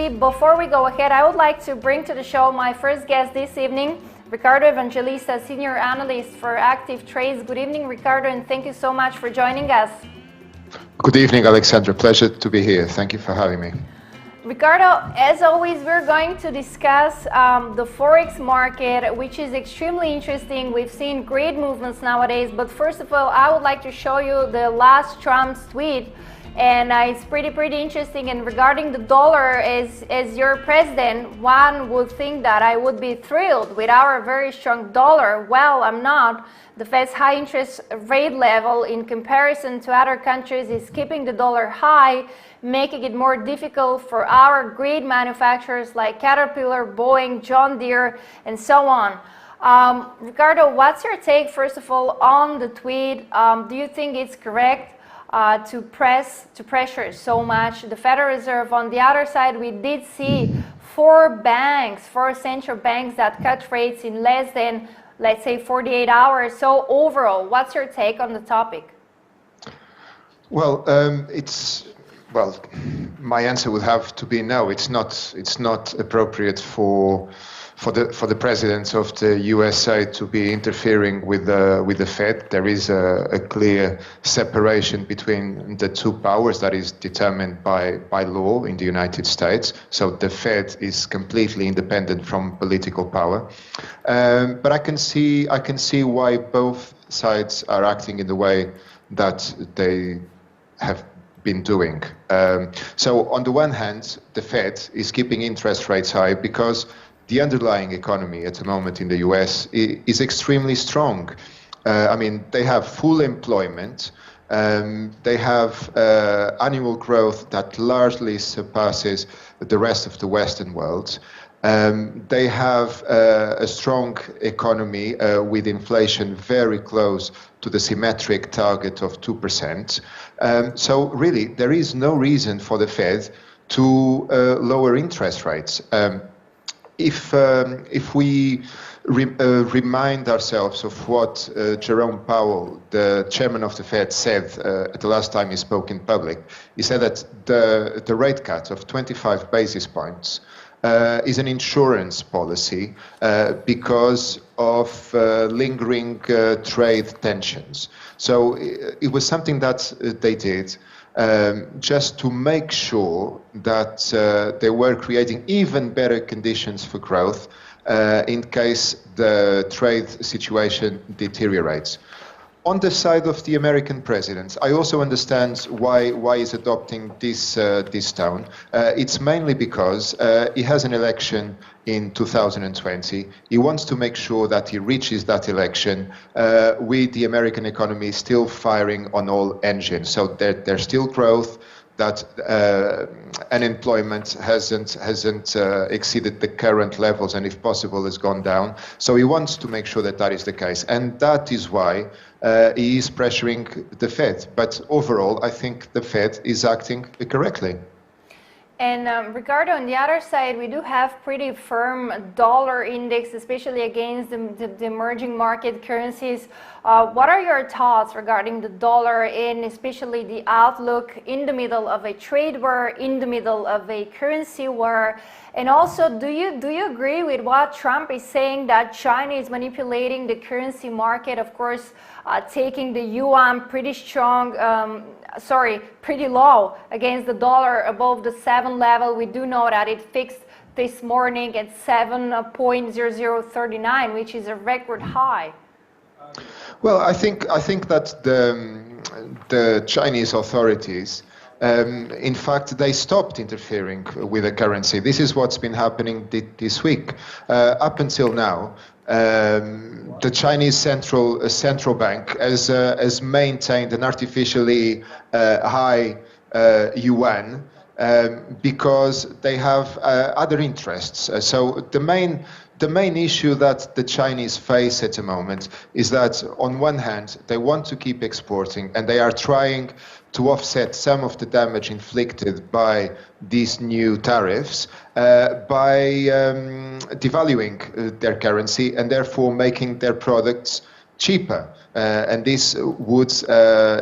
maybe before we go ahead, I would like to bring to the show my first guest this evening, Ricardo Evangelista, Senior Analyst for Active Trades. Good evening, Ricardo, and thank you so much for joining us. Good evening, Alexandra. Pleasure to be here. Thank you for having me. Ricardo, as always, we're going to discuss the Forex market, which is extremely interesting. We've seen great movements nowadays, but first of all, I would like to show you the last Trump's tweet, and it's pretty interesting. And regarding the dollar, as your president, one would think that I would be thrilled with our very strong dollar. Well, I'm not. The Fed's high interest rate level in comparison to other countries is keeping the dollar high, making it more difficult for our great manufacturers like Caterpillar, Boeing, John Deere, and so on. Ricardo, what's your take, first of all, on the tweet? Do you think it's correct to pressure so much the Federal Reserve? On the other side, we did see four central banks that cut rates in less than, let's say, 48 hours. So overall, what's your take on the topic? Well, my answer would have to be no. It's not appropriate for the president of the USA to be interfering with the Fed. There is a clear separation between the two powers that is determined by law in the United States. So the Fed is completely independent from political power. But I can see why both sides are acting in the way that they have been doing. So on the one hand, the Fed is keeping interest rates high because the underlying economy at the moment in the US is extremely strong. I mean, they have full employment. They have annual growth that largely surpasses the rest of the Western world. They have a strong economy with inflation very close to the symmetric target of 2%. So really, there is no reason for the Fed to lower interest rates. If we remind ourselves of what Jerome Powell, the chairman of the Fed, said at the last time he spoke in public, he said that the rate cut of 25 basis points is an insurance policy because of lingering trade tensions. So it was something that they did just to make sure that they were creating even better conditions for growth in case the trade situation deteriorates. On the side of the American president, I also understand why he's adopting this tone. It's mainly because he has an election in 2020. He wants to make sure that he reaches that election with the American economy still firing on all engines. So there's still growth, that unemployment hasn't exceeded the current levels, and if possible has gone down. So he wants to make sure that that is the case, and that is why he is pressuring the Fed. But overall, I think the Fed is acting correctly. And Ricardo, on the other side, we do have pretty firm dollar index, especially against the emerging market currencies. What are your thoughts regarding the dollar and especially the outlook in the middle of a trade war, in the middle of a currency war? And also, do you agree with what Trump is saying, that China is manipulating the currency market, of course, taking the yuan pretty low against the dollar above the 7 level? We do know that it fixed this morning at 7.0039, which is a record high. Well, I think that the Chinese authorities, in fact, they stopped interfering with the currency. This is what's been happening this week. Up until now, the Chinese central bank has maintained an artificially high yuan because they have other interests. So the main issue that the Chinese face at the moment is that on one hand they want to keep exporting, and they are trying to offset some of the damage inflicted by these new tariffs by devaluing their currency and therefore making their products cheaper. And this would,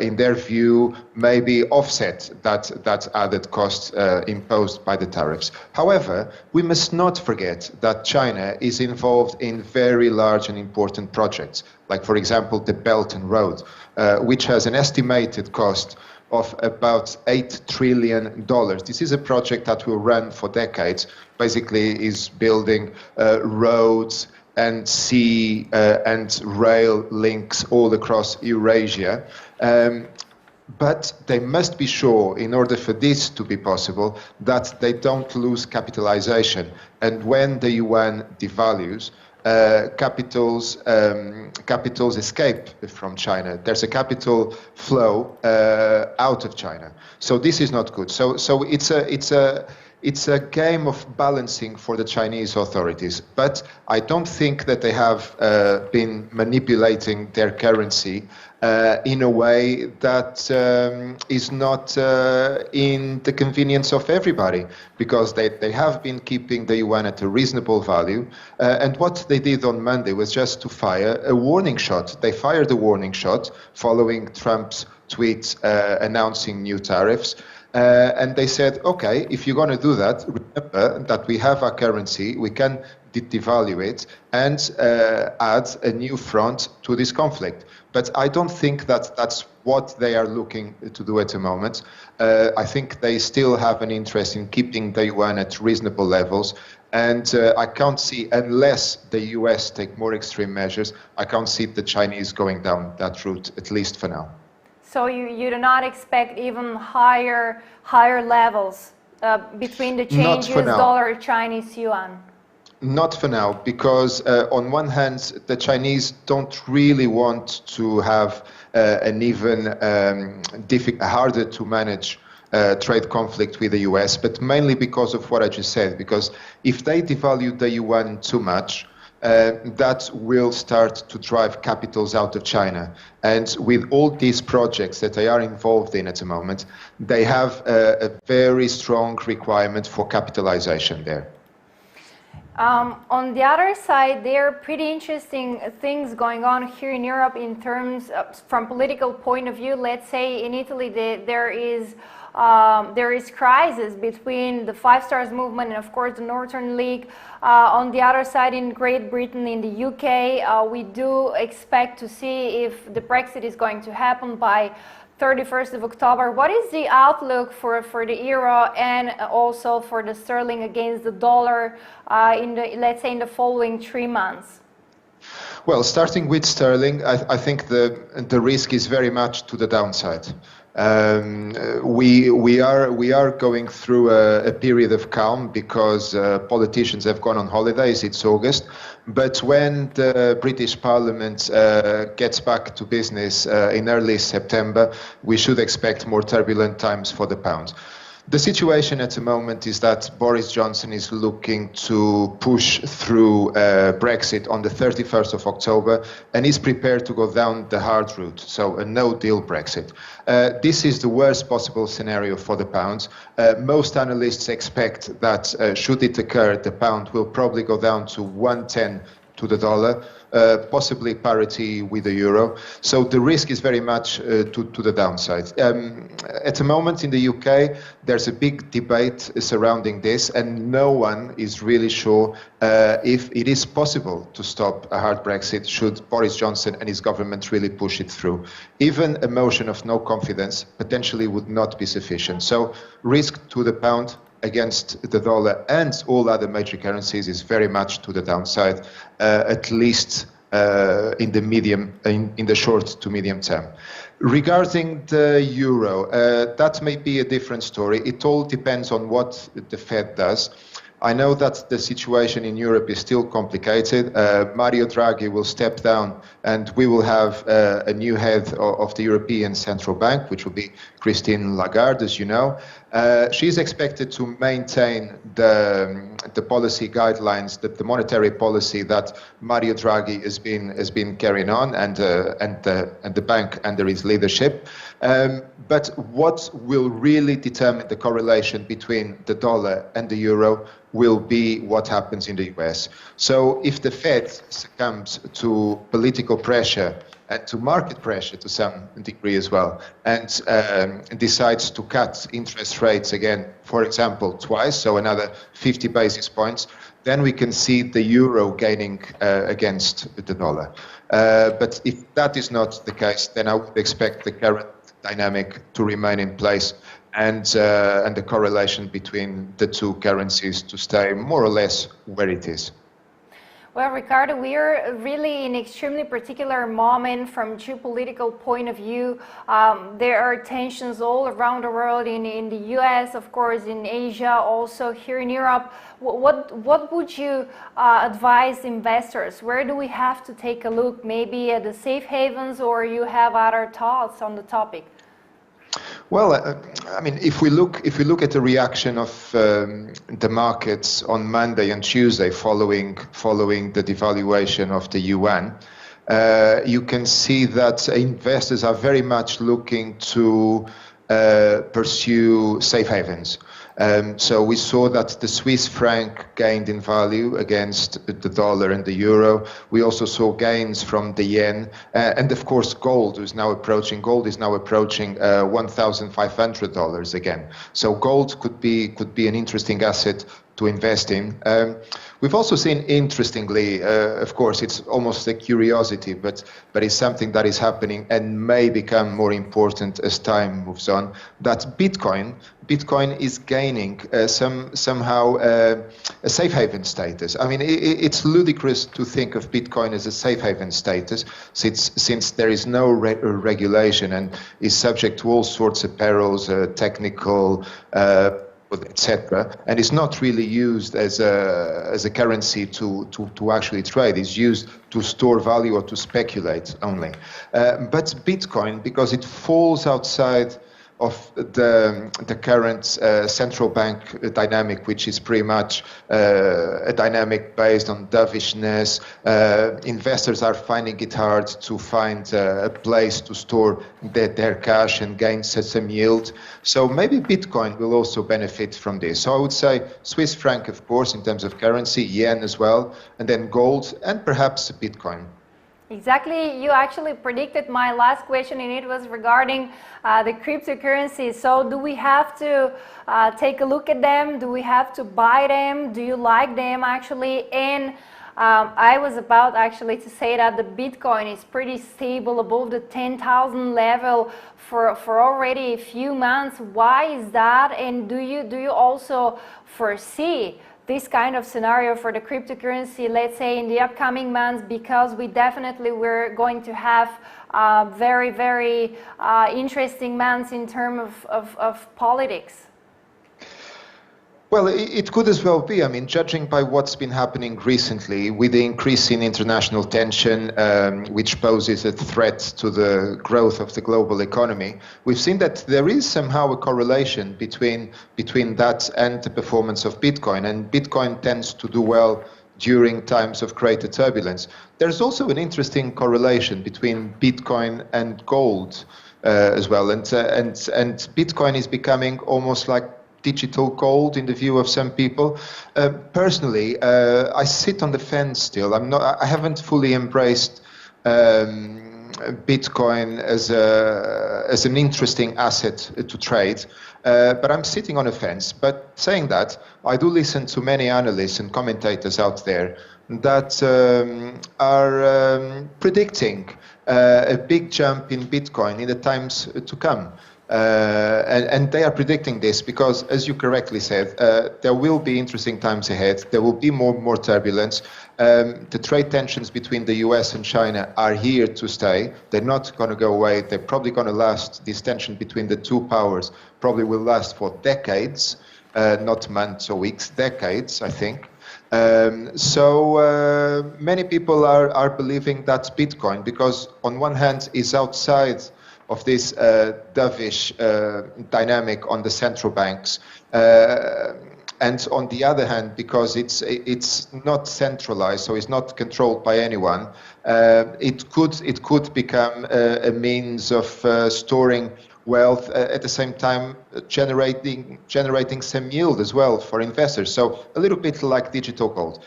in their view, maybe offset that added cost imposed by the tariffs. However, we must not forget that China is involved in very large and important projects, like, for example, the Belt and Road, which has an estimated cost of about $8 trillion. This is a project that will run for decades. Basically, is building roads and sea and rail links all across Eurasia. But they must be sure, in order for this to be possible, that they don't lose capitalization. And when the yuan devalues, capitals escape from China. There's a capital flow out of China. So this is not good. So it's a game of balancing for the Chinese authorities, but I don't think that they have been manipulating their currency in a way that is not in the convenience of everybody, because they have been keeping the yuan at a reasonable value. And what they did on Monday was just to fire a warning shot. They fired a warning shot following Trump's tweet announcing new tariffs. And they said, okay, if you're going to do that, remember that we have our currency, we can devalue it and add a new front to this conflict. But I don't think that that's what they are looking to do at the moment. I think they still have an interest in keeping the yuan at reasonable levels. And I can't see, unless the US take more extreme measures, I can't see the Chinese going down that route, at least for now. So you do not expect even higher levels between the change US dollar Chinese yuan? Not for now, because on one hand, the Chinese don't really want to have an even harder to manage trade conflict with the US, but mainly because of what I just said, because if they devalue the yuan too much, that will start to drive capitals out of China. And with all these projects that they are involved in at the moment, they have a very strong requirement for capitalization there. On the other side, there are pretty interesting things going on here in Europe in terms of, from political point of view. Let's say in Italy there is crisis between the Five Stars movement and, of course, the Northern League. On the other side, in Great Britain, in the UK, we do expect to see if the Brexit is going to happen by 31st of October. What is the outlook for the euro and also for the sterling against the dollar let's say in the following 3 months? Well, starting with sterling, I think the risk is very much to the downside. We are going through a period of calm because politicians have gone on holidays. It's August, but when the British Parliament gets back to business in early September, we should expect more turbulent times for the pound. The situation at the moment is that Boris Johnson is looking to push through Brexit on the 31st of October and is prepared to go down the hard route, so a no-deal Brexit. This is the worst possible scenario for the pound. Most analysts expect that should it occur, the pound will probably go down to 110 to the dollar, possibly parity with the euro. So the risk is very much to the downside. At the moment in the UK, there's a big debate surrounding this, and no one is really sure if it is possible to stop a hard Brexit should Boris Johnson and his government really push it through. Even a motion of no confidence potentially would not be sufficient. So risk to the pound against the dollar and all other major currencies is very much to the downside, at least in the short to medium term. Regarding the euro, that may be a different story. It all depends on what the Fed does. I know that the situation in Europe is still complicated. Mario Draghi will step down and we will have a new head of the European Central Bank, which will be Christine Lagarde, as you know. She's expected to maintain the policy guidelines, the monetary policy that Mario Draghi has been carrying on, and the bank under his leadership. But what will really determine the correlation between the dollar and the euro will be what happens in the US. So if the Fed succumbs to political pressure and to market pressure to some degree as well, and decides to cut interest rates again, for example, twice, so another 50 basis points, then we can see the euro gaining against the dollar. But if that is not the case, then I would expect the current dynamic to remain in place, and the correlation between the two currencies to stay more or less where it is. Well, Ricardo, we are really in an extremely particular moment from geopolitical point of view. There are tensions all around the world, in the US, of course, in Asia, also here in Europe. What would you advise investors? Where do we have to take a look? Maybe at the safe havens, or you have other thoughts on the topic? Well, I mean, if we look at the reaction of the markets on Monday and Tuesday following the devaluation of the yuan, you can see that investors are very much looking to pursue safe havens. So we saw that the Swiss franc gained in value against the dollar and the euro. We also saw gains from the yen, and of course gold is now approaching $1,500 again. So gold could be an interesting asset to invest in. We've also seen, interestingly, of course, it's almost a curiosity, but it's something that is happening and may become more important as time moves on, that Bitcoin is gaining somehow a safe haven status. I mean, it's ludicrous to think of Bitcoin as a safe haven status, since there is no regulation and is subject to all sorts of perils, technical, etc. And it's not really used as a currency to actually trade. It's used to store value or to speculate only. But Bitcoin, because it falls outside of the current central bank dynamic, which is pretty much a dynamic based on dovishness. Investors are finding it hard to find a place to store their cash and gain some yield. So maybe Bitcoin will also benefit from this. So I would say Swiss franc, of course, in terms of currency, yen as well, and then gold and perhaps Bitcoin. Exactly. You actually predicted my last question, and it was regarding the cryptocurrencies. So do we have to take a look at them? Do we have to buy them? Do you like them actually? And I was about actually to say that the Bitcoin is pretty stable above the 10,000 level for already a few months. Why is that? And do you also foresee this kind of scenario for the cryptocurrency, let's say in the upcoming months, because we're going to have very, very interesting months in terms of politics? Well, it could as well be. I mean, judging by what's been happening recently with the increase in international tension, which poses a threat to the growth of the global economy, we've seen that there is somehow a correlation between that and the performance of Bitcoin. And Bitcoin tends to do well during times of greater turbulence. There's also an interesting correlation between Bitcoin and gold as well. And Bitcoin is becoming almost like digital gold in the view of some people. Personally, I sit on the fence still. I haven't fully embraced Bitcoin as an interesting asset to trade, but I'm sitting on a fence. But saying that, I do listen to many analysts and commentators out there that are predicting a big jump in Bitcoin in the times to come. And they are predicting this because, as you correctly said, there will be interesting times ahead. There will be more turbulence. The trade tensions between the US and China are here to stay. They're not going to go away. They're probably going to last. This tension between the two powers probably will last for decades, not months or weeks, decades, I think. So many people are believing that Bitcoin, because on one hand is outside of this dovish dynamic on the central banks, and on the other hand, because it's not centralized, so it's not controlled by anyone, it could become a means of storing wealth, at the same time generating some yield as well for investors. So a little bit like digital gold.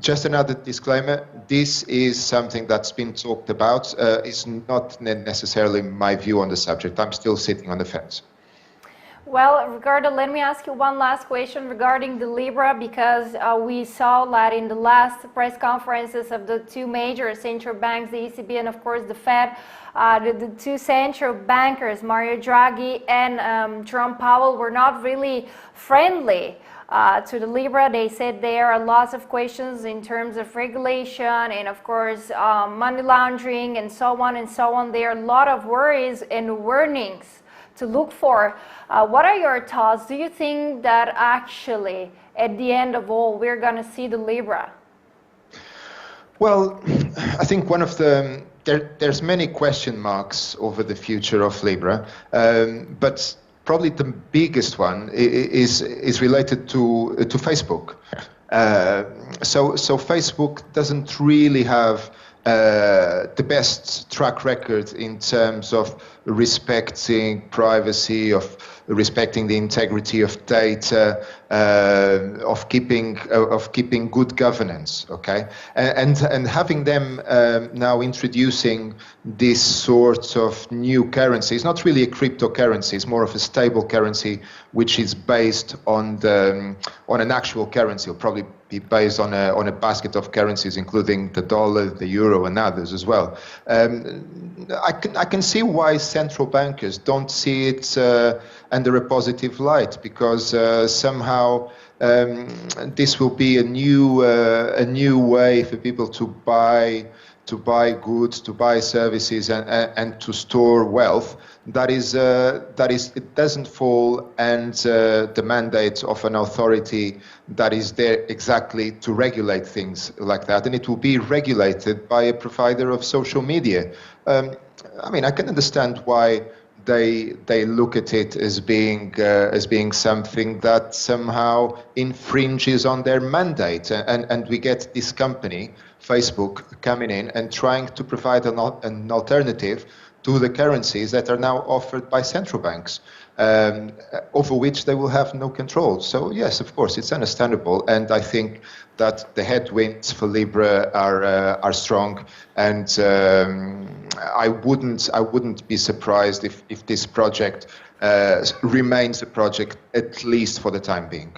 Just another disclaimer, this is something that's been talked about. It's not necessarily my view on the subject. I'm still sitting on the fence. Well, Ricardo, let me ask you one last question regarding the Libra, because we saw that in the last press conferences of the two major central banks, the ECB and of course the Fed, the two central bankers, Mario Draghi and Jerome Powell, were not really friendly to the Libra. They said there are lots of questions in terms of regulation and of course money laundering and so on and so on. There are a lot of worries and warnings to look for. What are your thoughts? Do you think that actually at the end of all we're going to see the Libra? Well, I think one of the there's many question marks over the future of Libra, but probably the biggest one is related to Facebook. So Facebook doesn't really have the best track record in terms of respecting privacy, of respecting the integrity of data, of keeping good governance. Okay, and having them now introducing this sort of new currency. It's not really a cryptocurrency. It's more of a stable currency, which is based on an actual currency. It'll probably be based on a basket of currencies, including the dollar, the euro, and others as well. I can see why central bankers don't see it under a positive light, because somehow this will be a new way for people to buy goods, to buy services, and to store wealth. That is it doesn't fall under the mandate of an authority that is there exactly to regulate things like that, and it will be regulated by a provider of social media. I mean, I can understand why they look at it as being something that somehow infringes on their mandate, and we get this company, Facebook, coming in and trying to provide an alternative to the currencies that are now offered by central banks, over which they will have no control. So yes, of course, it's understandable, and I think that the headwinds for Libra are strong, and I wouldn't be surprised if this project remains a project, at least for the time being.